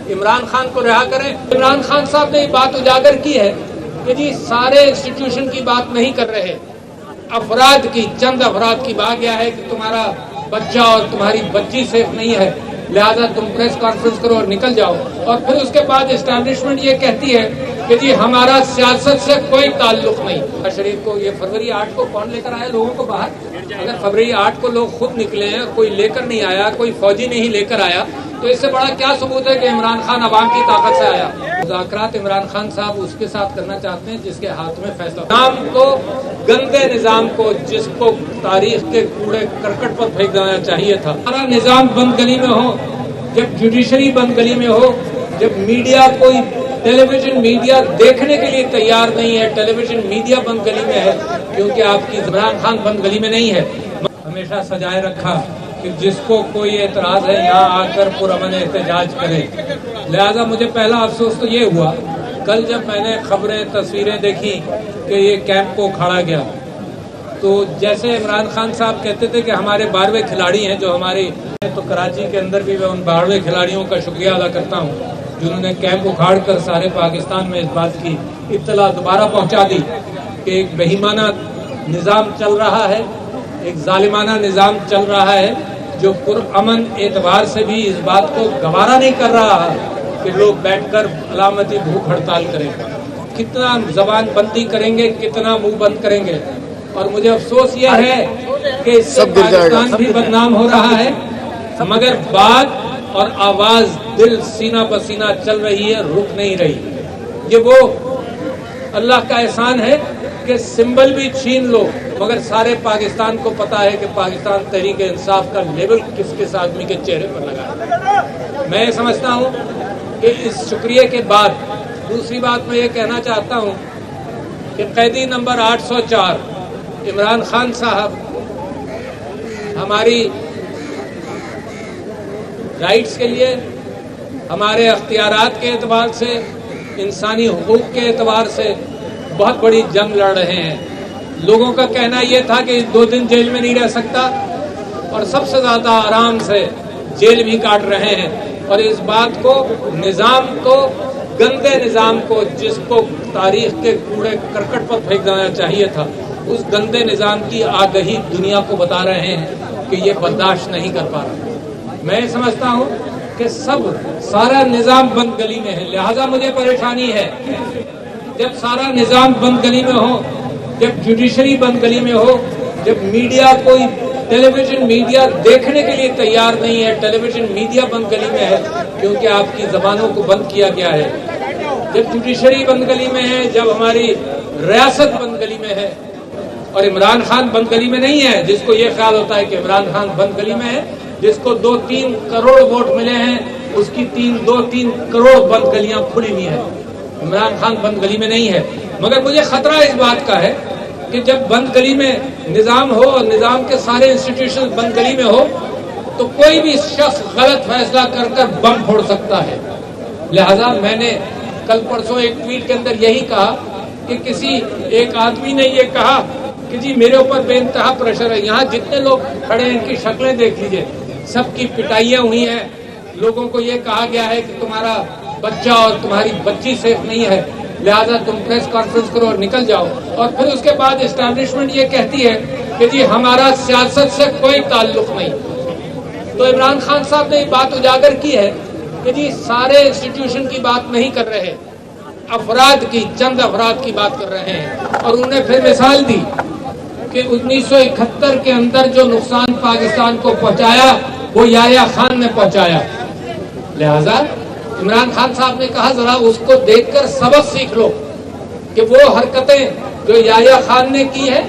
इमरान खान को रिहा करें। इमरान खान साहब ने ये बात उजागर की है कि जी सारे इंस्टीट्यूशन की बात नहीं कर रहे, अफराद की, चंद अफराद की बात यह है कि तुम्हारा बच्चा और तुम्हारी बच्ची सेफ नहीं है, लिहाजा तुम प्रेस कॉन्फ्रेंस करो और निकल जाओ। और फिर उसके बाद एस्टैब्लिशमेंट ये कहती है कि जी हमारा सियासत से कोई ताल्लुक नहीं। शरीफ को ये फरवरी 8 को कौन लेकर आया लोगों को बाहर? अगर फरवरी 8 को लोग खुद निकले हैं और कोई लेकर नहीं आया, कोई फौजी नहीं लेकर आया, तो इससे बड़ा क्या सबूत है कि इमरान खान अवाम की ताकत से आया? मुज़ाकरात इमरान खान साहब उसके साथ करना चाहते हैं जिसके हाथ में फैसला। निज़ाम को, गंदे निज़ाम को, जिसको तारीख के कूड़े करकट पर फेंक देना चाहिए था। हमारा निज़ाम बंद गली में हो, जब जुडिशरी बंद गली में हो, जब मीडिया, कोई टेलीविजन मीडिया देखने के लिए तैयार नहीं है, टेलीविजन मीडिया बंद गली में है क्योंकि आपकी इमरान खान बंद गली में नहीं है। हमेशा सजाए रखा कि जिसको कोई एतराज है यहाँ आकर पुरअमन एहतजाज करे। लिहाजा मुझे पहला अफसोस तो ये हुआ कल जब मैंने खबरें, तस्वीरें देखी कि ये कैंप को उखाड़ा गया, तो जैसे इमरान खान साहब कहते थे कि हमारे 12वें खिलाड़ी हैं जो हमारे, तो कराची के अंदर भी मैं उन 12वें खिलाड़ियों का शुक्रिया अदा करता हूँ जिन्होंने कैंप उखाड़ कर सारे पाकिस्तान में इस बात की इत्तला दोबारा पहुँचा दी कि एक बेईमाना निज़ाम चल रहा है, एक जालिमाना निज़ाम चल रहा है जो पुरअमन एतबार से भी इस बात को गवारा नहीं कर रहा है कि लोग बैठकर अलामती भूख हड़ताल करें। कितना जबान बंदी करेंगे, कितना मुंह बंद करेंगे। और मुझे अफसोस यह है कि इससे पाकिस्तान भी बदनाम हो रहा है, मगर बात और आवाज दिल सीना पसीना चल रही है, रुक नहीं रही। ये वो अल्लाह का एहसान है कि सिंबल भी छीन लो मगर सारे पाकिस्तान को पता है कि पाकिस्तान तहरीक इंसाफ का लेबल किस किस आदमी के चेहरे पर लगा है। मैं समझता हूँ कि इस शुक्रिया के बाद दूसरी बात मैं ये कहना चाहता हूँ कि कैदी नंबर 804 इमरान खान साहब हमारी राइट्स के लिए, हमारे अख्तियारात के एतबार से, इंसानी हुकूक के एतबार से बहुत बड़ी जंग लड़ रहे हैं। लोगों का कहना यह था कि 2 दिन जेल में नहीं रह सकता और सबसे ज़्यादा आराम से जेल भी काट रहे हैं। और इस बात को, निज़ाम को, गंदे निज़ाम को, जिसको तारीख के कूड़े करकट पर फेंक देना चाहिए था, उस गंदे निज़ाम की आगही दुनिया को बता रहे हैं कि ये बर्दाश्त नहीं कर पा रहा। मैं समझता हूँ कि सारा निज़ाम बंद गली में है, लिहाजा मुझे परेशानी है। जब सारा निज़ाम बंद गली में हो, जब जुडिशरी बंद गली में हो, जब मीडिया, कोई टेलीविजन मीडिया देखने के लिए तैयार नहीं है, टेलीविजन मीडिया बंद गली में है क्योंकि आपकी जबानों को बंद किया गया है, जब जुडिशरी बंद गली में है, जब हमारी रियासत बंद गली में है और इमरान खान बंद गली में नहीं है, जिसको ये ख्याल होता है कि इमरान खान बंद गली में है, जिसको 2-3 करोड़ वोट मिले हैं, उसकी 2-3 करोड़ बंद गलियां खुली हुई हैं। इमरान खान बंद गली में नहीं है। मगर मुझे खतरा इस बात का है कि जब बंद गली में निज़ाम हो और निज़ाम के सारे इंस्टीट्यूशन बंद गली में हो तो कोई भी शख्स गलत फैसला कर बम फोड़ सकता है। लिहाजा मैंने कल परसों एक ट्वीट के अंदर यही कहा कि किसी एक आदमी ने ये कहा कि जी मेरे ऊपर बेइंतहा प्रेशर है। यहाँ जितने लोग खड़े हैं इनकी शक्लें देख लीजिए, सबकी पिटाइयाँ हुई हैं। लोगों को ये कहा गया है कि तुम्हारा बच्चा और तुम्हारी बच्ची सेफ नहीं है, लिहाजा तुम प्रेस कॉन्फ्रेंस करो और निकल जाओ। और फिर उसके बाद एस्टैब्लिशमेंट ये कहती है कि जी हमारा सियासत से कोई ताल्लुक नहीं। तो इमरान खान साहब ने ये बात उजागर की है कि जी सारे इंस्टीट्यूशन की बात नहीं कर रहे, अफराद की, चंद अफराद की बात कर रहे हैं। और उन्होंने फिर मिसाल दी कि 1971 के अंदर जो नुकसान पाकिस्तान को पहुंचाया वो याह्या खान ने पहुंचाया। लिहाजा इमरान खान साहब ने कहा जरा उसको देखकर सबक सीख लो कि वो हरकतें जो याह्या खान ने की है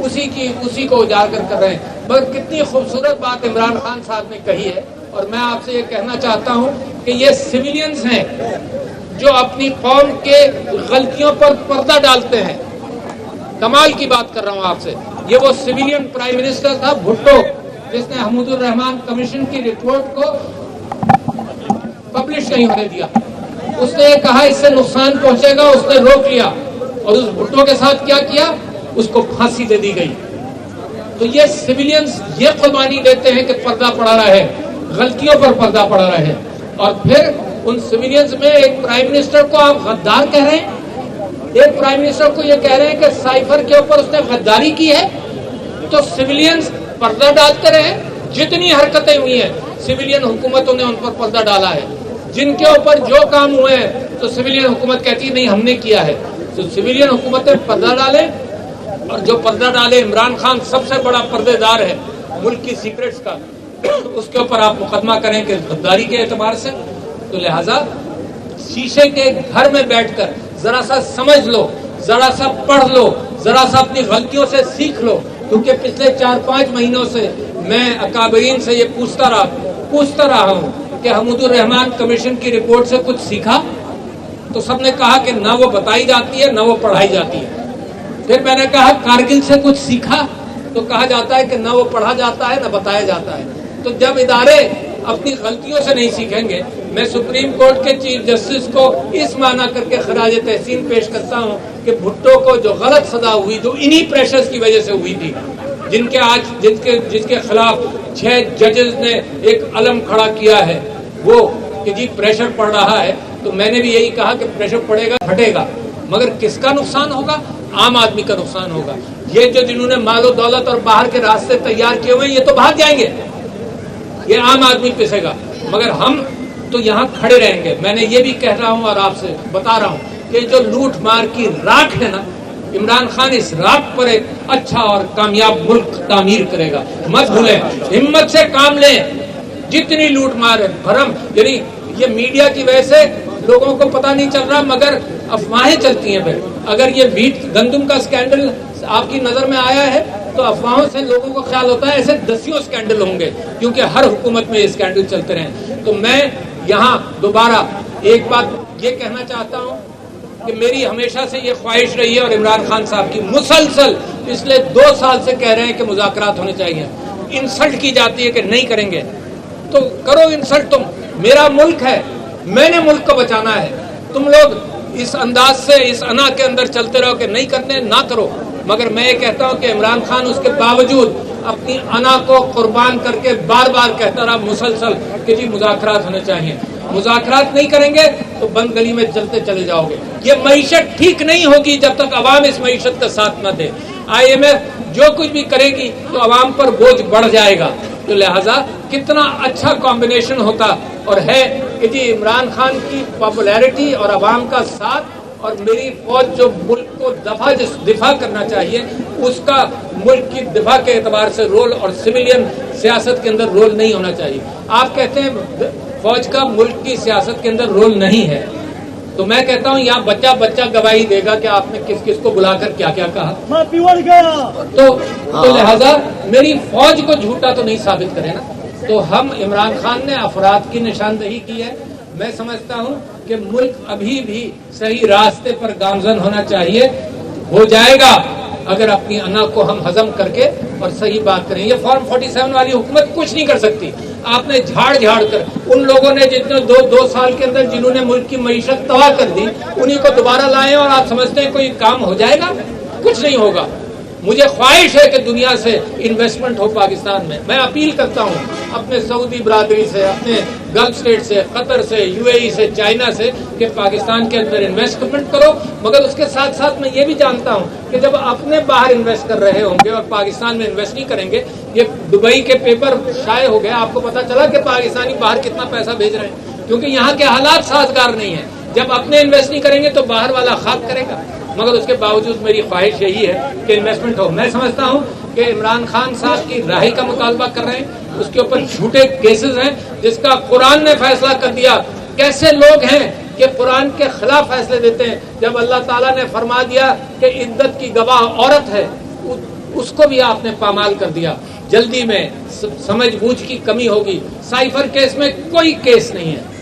उसी को उजागर कर रहे हैं। मगर कितनी खूबसूरत बात इमरान खान साहब ने कही है। और मैं आपसे ये कहना चाहता हूँ कि ये सिविलियंस हैं जो अपनी कौम के गलतियों पर पर्दा डालते हैं। कमाल की बात कर रहा हूँ आपसे। ये वो सिविलियन प्राइम मिनिस्टर था भुट्टो जिसने हमीदुर रहमान कमीशन की रिपोर्ट को पब्लिश नहीं होने दिया। उसने ये कहा इससे नुकसान पहुंचेगा, उसने रोक लिया। और उस भुट्टो के साथ क्या किया, उसको फांसी दे दी गई। तो ये सिविलियंस ये कुर्बानी देते हैं कि पर्दा पड़ा रहे, गलतियों पर पर्दा पड़ा रहे। और फिर उन सिविलियंस में एक प्राइम मिनिस्टर को आप गद्दार कह रहे हैं, एक प्राइम मिनिस्टर को ये कह रहे हैं कि साइफर के ऊपर उसने गद्दारी की है। तो सिविलियंस पर्दा डालते रहे, जितनी हरकतें हुई हैं सिविलियन हुकूमतों ने उन पर पर्दा डाला है। जिनके ऊपर जो काम हुए हैं तो सिविलियन हुकूमत कहती है नहीं हमने किया है। तो सिविलियन हुकूमतें पर्दा डालें, और जो पर्दा डाले, इमरान खान सबसे बड़ा पर्देदार है मुल्क की सीक्रेट्स का, उसके ऊपर आप मुकदमा करें कि गद्दारी के एतबार से। तो लिहाजा शीशे के घर में बैठकर जरा सा समझ लो, जरा सा पढ़ लो, जरा सा अपनी गलतियों से सीख लो। क्योंकि पिछले 4-5 महीनों से मैं अकाबरीन से ये पूछता रहा हूँ कि हमूदुर रहमान कमीशन की रिपोर्ट से कुछ सीखा, तो सबने कहा कि ना वो बताई जाती है ना वो पढ़ाई जाती है। फिर मैंने कहा कारगिल से कुछ सीखा, तो कहा जाता है कि ना वो पढ़ा जाता है ना बताया जाता है। तो जब इदारे अपनी गलतियों से नहीं सीखेंगे, मैं सुप्रीम कोर्ट के चीफ जस्टिस को इस माना करके खराज तहसीन पेश करता हूँ कि भुट्टो को जो गलत सजा हुई, जो इन्हीं प्रेशर्स की वजह से हुई थी, जिसके खिलाफ 6 जजेस ने एक अलम खड़ा किया है, वो कि जी प्रेशर पड़ रहा है, तो मैंने भी यही कहा कि प्रेशर पड़ेगा, फटेगा, मगर किसका नुकसान होगा? आम आदमी का नुकसान होगा। ये जो जिन्होंने मालो दौलत और बाहर के रास्ते तैयार किए हुए हैं, ये तो भाग जाएंगे, ये आम आदमी पिसेगा, मगर हम तो यहाँ खड़े रहेंगे। मैंने ये भी कह रहा हूँ और आपसे बता रहा हूँ कि जो लूट मार की राख है ना, इमरान खान इस राख पर एक अच्छा और कामयाब मुल्क तामीर करेगा। मत भूलें, हिम्मत से काम लें। जितनी लूट मार है, भरम, यानी ये मीडिया की वजह से लोगों को पता नहीं चल रहा, मगर अफवाहें चलती हैं। फिर अगर ये व्हीट गंदम का स्कैंडल आपकी नजर में आया है तो अफवाहों से लोगों को ख्याल होता है ऐसे दसियों स्कैंडल होंगे, क्योंकि हर हुकूमत में ये स्कैंडल चलते रहे। तो मैं यहाँ दोबारा एक बात ये कहना चाहता हूँ कि मेरी हमेशा से ये ख्वाहिश रही है, और इमरान खान साहब की मुसलसल पिछले 2 साल से कह रहे हैं कि मुज़ाकरात होने चाहिए। इंसल्ट की जाती है कि नहीं करेंगे, तो करो इंसल्ट। तुम, मेरा मुल्क है, मैंने मुल्क को बचाना है। तुम लोग इस अंदाज से, इस अना के अंदर चलते रहो कि नहीं करते, ना करो। मगर मैं ये कहता हूँ कि इमरान खान उसके बावजूद अपनी अना को कुर्बान करके बार बार कहता रहा मुसलसल कि जी मुज़ाकरात होने चाहिए। मुज़ाकरात नहीं करेंगे तो बंद गली में चलते चले जाओगे। ये मईशत ठीक नहीं होगी जब तक अवाम इस मईशत का साथ न दे। IMF जो कुछ भी करेगी तो अवाम पर बोझ बढ़ जाएगा। तो लिहाजा कितना अच्छा कॉम्बिनेशन होता और है कि जी इमरान खान की पॉपुलैरिटी और अवाम का साथ, और मेरी फौज जो मुल्क को दिफा करना चाहिए, उसका मुल्क की दिफा के एतबार से रोल, और सिविलियन सियासत के अंदर रोल नहीं होना चाहिए। आप कहते हैं फौज का मुल्क की सियासत के अंदर रोल नहीं है, तो मैं कहता हूँ यहाँ बच्चा बच्चा गवाही देगा कि आपने किस किस को बुलाकर क्या क्या कहा। तो लिहाजा मेरी फौज को झूठा तो नहीं साबित करे ना। तो हम, इमरान खान ने अफराद की निशानदेही की है। मैं समझता हूँ कि मुल्क अभी भी सही रास्ते पर गामजन होना चाहिए, हो जाएगा अगर अपनी अना को हम हजम करके और सही बात करें। ये फॉर्म 47 वाली हुकूमत कुछ नहीं कर सकती। आपने झाड़ कर उन लोगों ने जितने 2 साल के अंदर जिन्होंने मुल्क की मईशत तबाह कर दी, उन्हीं को दोबारा लाए और आप समझते हैं कोई काम हो जाएगा? कुछ नहीं होगा। मुझे ख्वाहिश है कि दुनिया से इन्वेस्टमेंट हो पाकिस्तान में। मैं अपील करता हूँ अपने सऊदी बरादरी से, अपने गल्फ स्टेट से, कतर से, UAE से, चाइना से कि पाकिस्तान के अंदर इन्वेस्टमेंट करो। मगर उसके साथ साथ मैं ये भी जानता हूँ कि जब अपने बाहर इन्वेस्ट कर रहे होंगे और पाकिस्तान में इन्वेस्ट नहीं करेंगे, ये दुबई के पेपर शाये हो गए, आपको पता चला कि पाकिस्तानी बाहर कितना पैसा भेज रहे हैं, क्योंकि यहाँ के हालात साजगार नहीं है। जब अपने इन्वेस्ट नहीं करेंगे तो बाहर वाला खाक करेगा। मगर उसके बावजूद मेरी ख्वाहिश यही है कि इन्वेस्टमेंट हो। मैं समझता हूँ कि इमरान खान साहब की राही का मुतालबा कर रहे हैं, उसके ऊपर झूठे केसेस हैं जिसका कुरान ने फैसला कर दिया। कैसे लोग हैं कि कुरान के खिलाफ फैसले देते हैं, जब अल्लाह ताला ने फरमा दिया कि इद्दत की गवाह औरत है, उसको भी आपने पामाल कर दिया। जल्दी में समझ बूझ की कमी होगी। साइफर केस में कोई केस नहीं है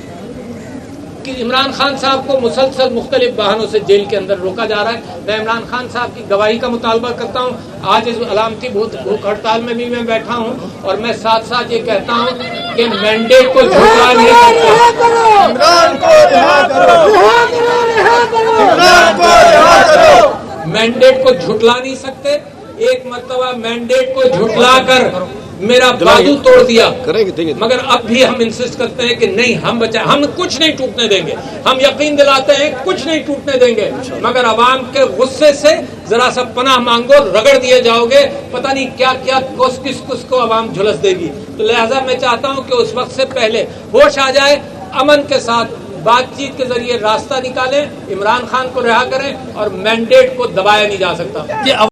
कि इमरान खान साहब को मुसलसल मुख्तलिफ बहानों से जेल के अंदर रोका जा रहा है। मैं इमरान खान साहब की गवाही का मुतालबा करता हूँ। आज इस अलामती भूख हड़ताल में भी मैं बैठा हूँ, और मैं साथ साथ ये कहता हूँ कि मैंडेट को झुकरा नहीं सकते। मैंडेट को झुटला नहीं सकते। एक मर्तबा मैंडेट को झुटला कर میرا بازو توڑ دیا، کریں گے مگر اب بھی ہم انسسٹ کرتے ہیں کہ نہیں، ہم بچائیں، ہم کچھ نہیں ٹوٹنے دیں گے، ہم یقین دلاتے ہیں کچھ نہیں ٹوٹنے دیں گے، مگر عوام کے غصے سے ذرا سا پناہ مانگو، رگڑ دیے جاؤ گے، پتہ نہیں کیا کیا کس کو عوام جھلس دے گی۔ تو لہٰذا میں چاہتا ہوں کہ اس وقت سے پہلے ہوش آ جائے، امن کے ساتھ بات چیت کے ذریعے راستہ نکالیں، عمران خان کو رہا کریں، اور مینڈیٹ کو دبایا نہیں جا سکتا۔